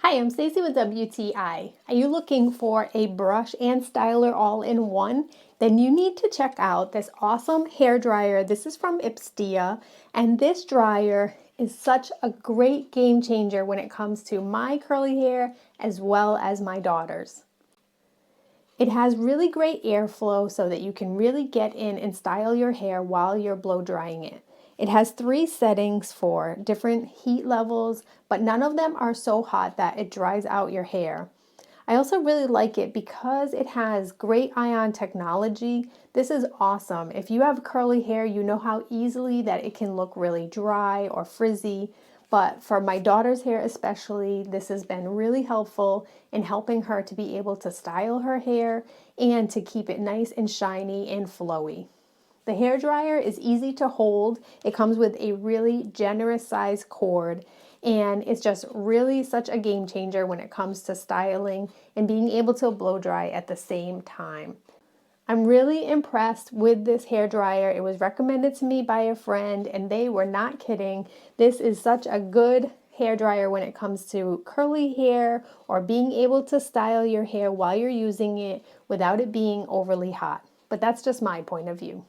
Hi, I'm Stacy with WTI. Are you looking for a brush and styler all in one? Then you need to check out this awesome hair dryer. This is from lpstea, and this dryer is such a great game changer when it comes to my curly hair as well as my daughter's. It has really great airflow so that you can really get in and style your hair while you're blow drying it. It has 3 settings for different heat levels, but none of them are so hot that it dries out your hair. I also really like it because it has great ion technology. This is awesome. If you have curly hair, you know how easily that it can look really dry or frizzy. But for my daughter's hair especially, this has been really helpful in helping her to be able to style her hair and to keep it nice and shiny and flowy. The hair dryer is easy to hold. It comes with a really generous size cord, and it's just really such a game changer when it comes to styling and being able to blow dry at the same time. I'm really impressed with this hair dryer. It was recommended to me by a friend, and they were not kidding. This is such a good hair dryer when it comes to curly hair or being able to style your hair while you're using it without it being overly hot. But that's just my point of view.